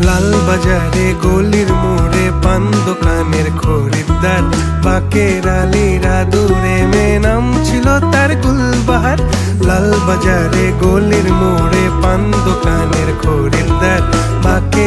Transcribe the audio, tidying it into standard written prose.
লাল বাজারে গলির মোড়ে পান দোকানের খরিদ্দার, বাকের আলীরা দূরে মে নাম ছিল তার গুলবাহার। লাল বাজারে গলির মোড়ে পান দোকানের খরিদ্দার, বাকের